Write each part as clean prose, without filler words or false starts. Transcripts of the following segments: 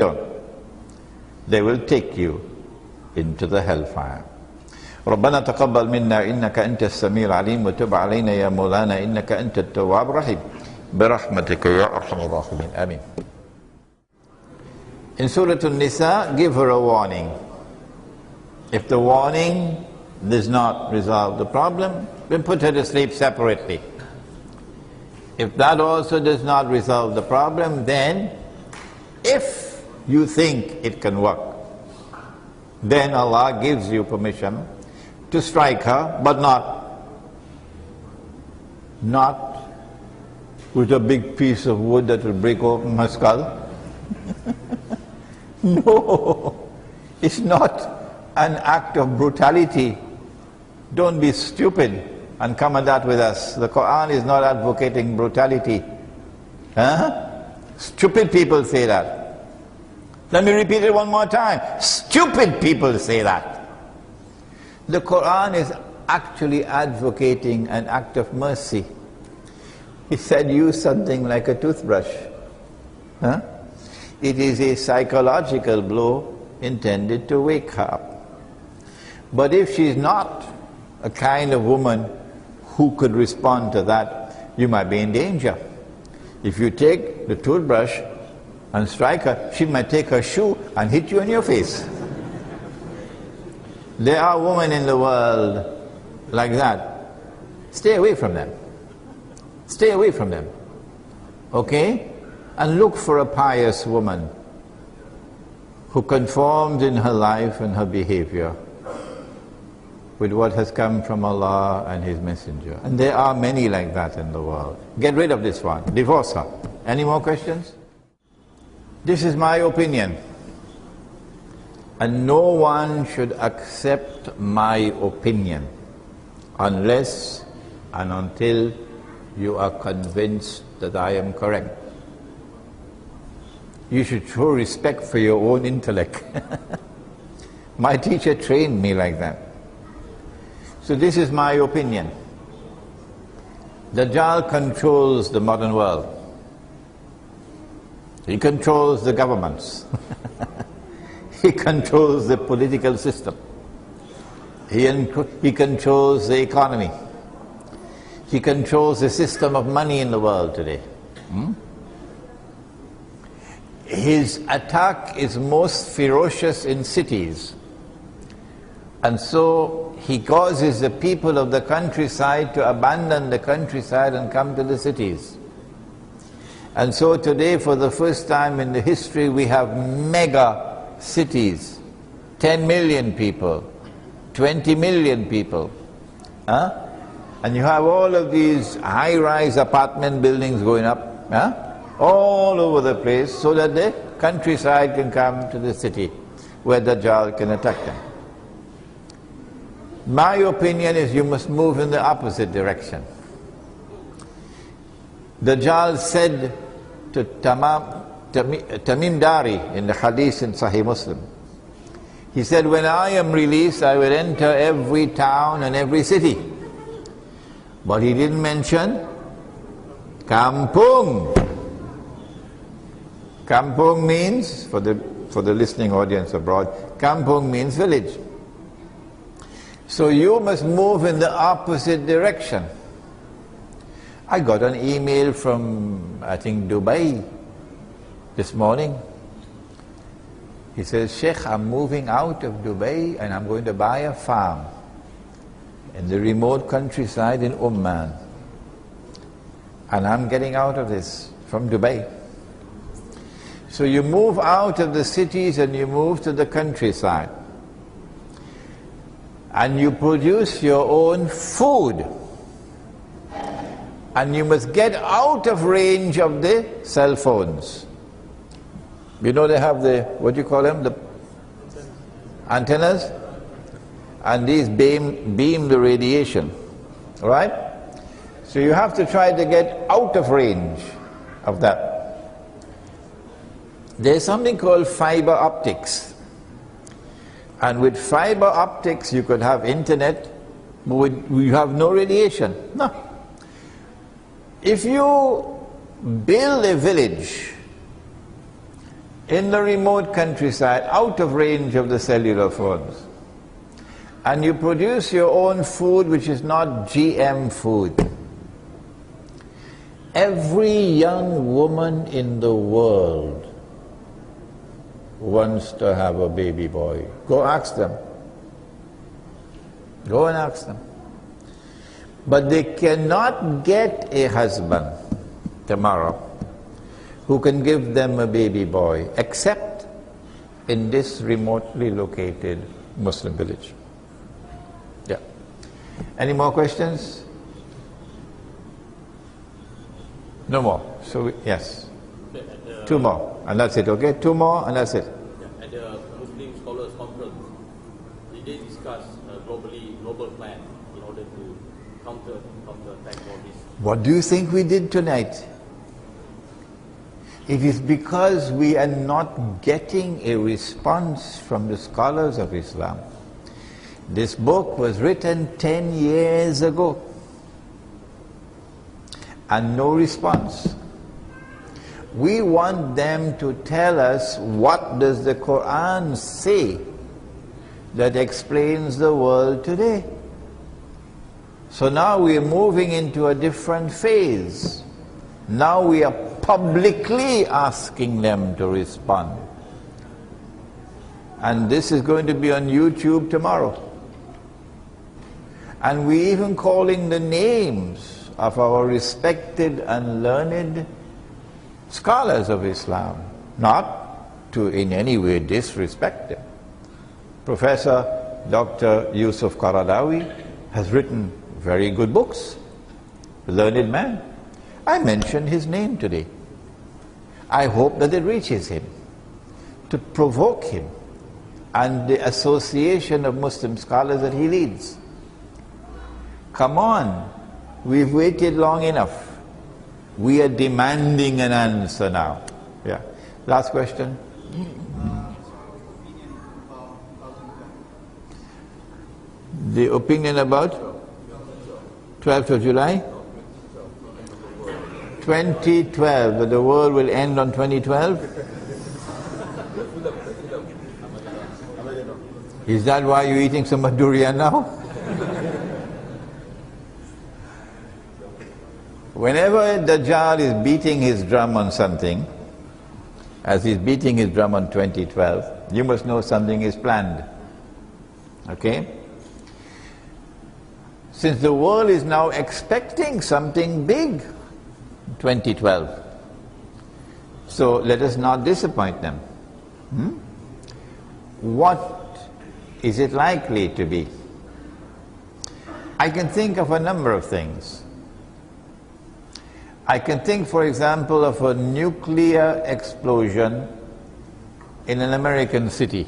don't. They will take you into the hellfire. ربنا تقبل منا إنك أنت السميع العليم وتب علينا يا مولانا إنك أنت التواب الرحيم برحمتك يا أرحم الراحمين آمين. In Surah An-Nisa, give her a warning. If the warning does not resolve the problem, then put her to sleep separately. If that also does not resolve the problem, then if you think it can work, then Allah gives you permission to strike her, but not with a big piece of wood that will break open her skull. No, it's not an act of brutality. Don't be stupid and come at that with us. The Quran is not advocating brutality. Stupid people say that. Let me repeat it one more time. Stupid people say that. The Quran is actually advocating an act of mercy. He said use something like a toothbrush. It is a psychological blow intended to wake her up. But if she's not a kind of woman who could respond to that, you might be in danger. If you take the toothbrush and strike her, she might take her shoe and hit you in your face. There are women in the world like that. Stay away from them. Stay away from them. Okay? And look for a pious woman who conforms in her life and her behavior with what has come from Allah and His Messenger. And there are many like that in the world. Get rid of this one. Divorce her. Any more questions? This is my opinion. And no one should accept my opinion unless and until you are convinced that I am correct. You should show respect for your own intellect. My teacher trained me like that. So this is my opinion. Dajjal controls the modern world. He controls the governments. He controls the political system. He controls the economy. He controls the system of money in the world today. His attack is most ferocious in cities. And so he causes the people of the countryside to abandon the countryside and come to the cities. And so today, for the first time in the history, we have mega cities. 10 million people, 20 million people. And you have all of these high-rise apartment buildings going up, all over the place, so that the countryside can come to the city where Dajjal can attack them. My opinion is you must move in the opposite direction. Dajjal said to Tamim Dari in the hadith in Sahih Muslim, he said, when I am released, I will enter every town and every city. But he didn't mention kampung. Kampung means, for the listening audience abroad, kampung means village. So you must move in the opposite direction. I got an email from, I think, Dubai this morning. He says, Sheikh, I'm moving out of Dubai and I'm going to buy a farm in the remote countryside in Oman. And I'm getting out of this from Dubai. So you move out of the cities and you move to the countryside. And you produce your own food. And you must get out of range of the cell phones. You know they have the, what do you call them? The antennas? And these beam the radiation. Right? So you have to try to get out of range of that. There's something called fiber optics. And with fiber optics you could have internet, but you have no radiation. No. If you build a village in the remote countryside, out of range of the cellular phones, and you produce your own food which is not GM food, every young woman in the world wants to have a baby boy. Go ask them. Go and ask them. But they cannot get a husband tomorrow who can give them a baby boy, except in this remotely located Muslim village. Yeah. Any more questions? No more. So, yes. Two more, and that's it, okay? Two more, and that's it. Yeah. At the Muslim Scholars Conference, did they discuss a global plan in order to counter-attack all this? What do you think we did tonight? It is because we are not getting a response from the scholars of Islam. This book was written 10 years ago, and no response. We want them to tell us, what does the Quran say that explains the world today? So now we are moving into a different phase. Now we are publicly asking them to respond. And this is going to be on YouTube tomorrow. And we even calling the names of our respected and learned scholars of Islam, not to in any way disrespect them. Professor Dr. Yusuf Qaradawi has written very good books, learned man. I mentioned his name today. I hope that it reaches him, to provoke him and the association of Muslim scholars that he leads. Come on, we've waited long enough. We are demanding an answer now. Yeah. Last question. The opinion about 12th of July? 2012, that the world will end on 2012? Is that why you're eating so much durian now? Whenever Dajjal is beating his drum on something, as he's beating his drum on 2012, you must know something is planned. Okay? Since the world is now expecting something big, 2012. So let us not disappoint them. What is it likely to be? I can think of a number of things. I can think, for example, of a nuclear explosion in an American city.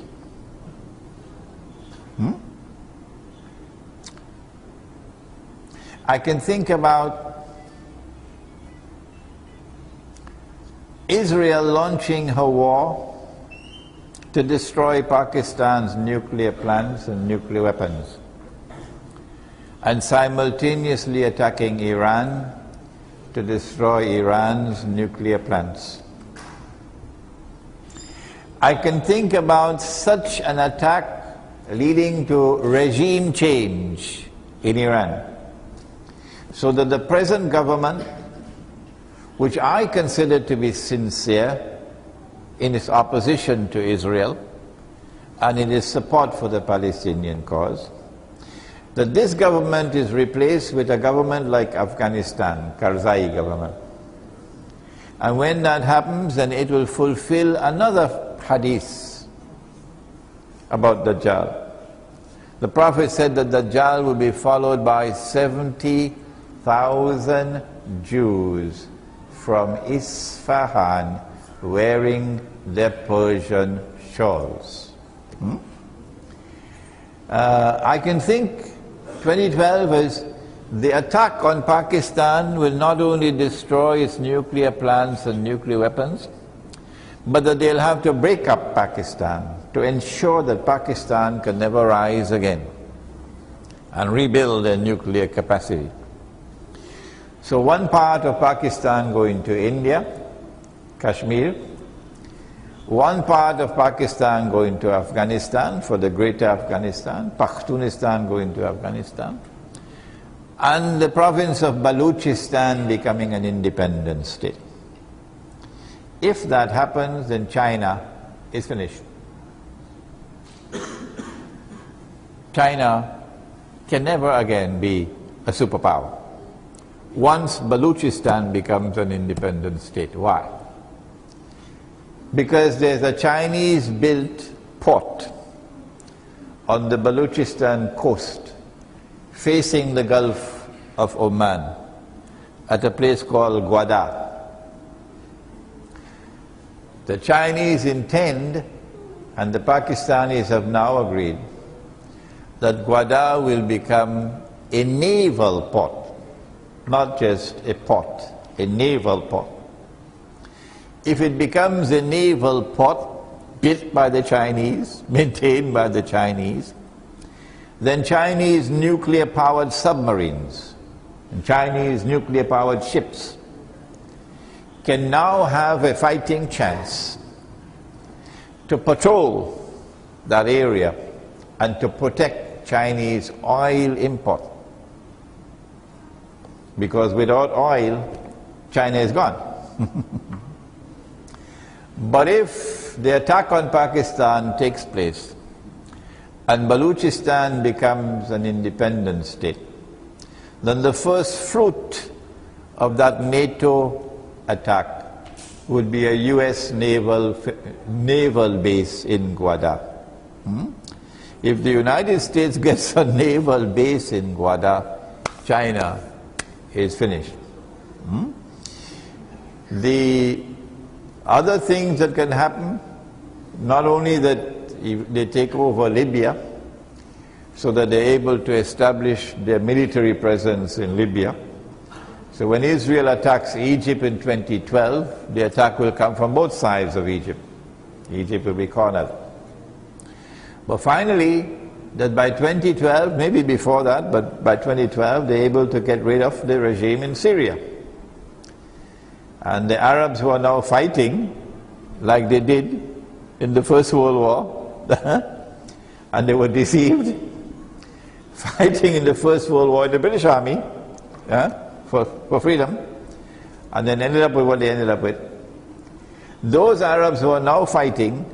I can think about Israel launching her war to destroy Pakistan's nuclear plants and nuclear weapons, and simultaneously attacking Iran to destroy Iran's nuclear plants. I can think about such an attack leading to regime change in Iran, so that the present government, which I consider to be sincere in its opposition to Israel and in its support for the Palestinian cause, that this government is replaced with a government like Afghanistan, Karzai government. And when that happens, then it will fulfill another hadith about Dajjal. The Prophet said that Dajjal will be followed by 70,000 Jews from Isfahan wearing their Persian shawls. I can think 2012 is the attack on Pakistan will not only destroy its nuclear plants and nuclear weapons, but that they'll have to break up Pakistan to ensure that Pakistan can never rise again and rebuild their nuclear capacity. So one part of Pakistan going to India, Kashmir, One part of Pakistan going to Afghanistan for the greater Afghanistan, Pashtunistan going to Afghanistan, and the province of Baluchistan becoming an independent state. If that happens, then China is finished. China can never again be a superpower once Baluchistan becomes an independent state. Why? Because there's a Chinese-built port on the Baluchistan coast facing the Gulf of Oman at a place called Gwadar. The Chinese intend, and the Pakistanis have now agreed, that Gwadar will become a naval port, not just a port, a naval port. If it becomes a naval port built by the Chinese, maintained by the Chinese, then Chinese nuclear-powered submarines and Chinese nuclear-powered ships can now have a fighting chance to patrol that area and to protect Chinese oil import. Because without oil, China is gone. But if the attack on Pakistan takes place and Baluchistan becomes an independent state, then the first fruit of that NATO attack would be a US naval base in Gwadar. If the United States gets a naval base in Gwadar, China is finished. The other things that can happen, not only that they take over Libya, so that they're able to establish their military presence in Libya. So when Israel attacks Egypt in 2012, the attack will come from both sides of Egypt. Egypt will be cornered. But finally, that by 2012, maybe before that, but by 2012, they're able to get rid of the regime in Syria. And the Arabs who are now fighting, like they did in the First World War, and they were deceived, fighting in the First World War in the British Army for freedom, and then ended up with what they ended up with. Those Arabs who are now fighting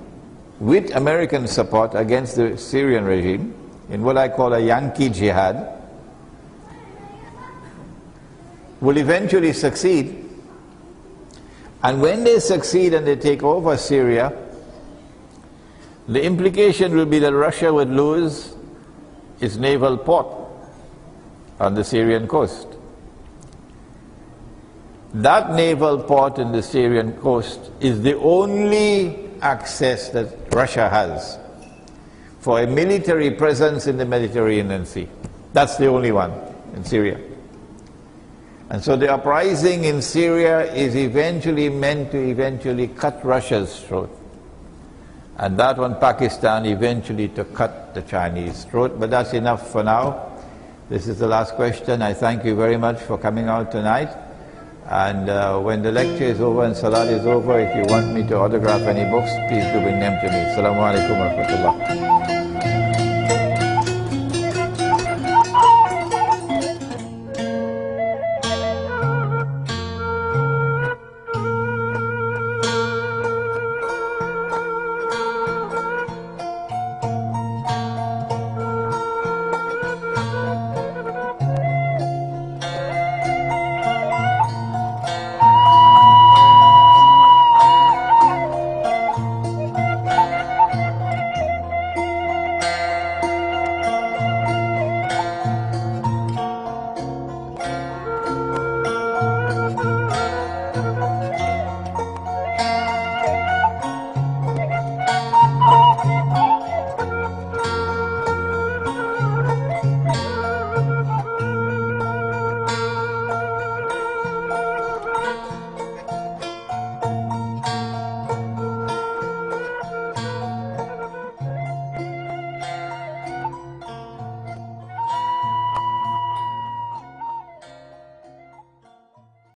with American support against the Syrian regime in what I call a Yankee jihad will eventually succeed. And when they succeed and they take over Syria, the implication will be that Russia would lose its naval port on the Syrian coast. That naval port in the Syrian coast is the only access that Russia has for a military presence in the Mediterranean Sea. That's the only one in Syria. And so the uprising in Syria is eventually meant to cut Russia's throat. And that one, Pakistan, eventually to cut the Chinese throat. But that's enough for now. This is the last question. I thank you very much for coming out tonight. And when the lecture is over and Salat is over, if you want me to autograph any books, please do bring them to me. Assalamu alaikum wa rahmatullah.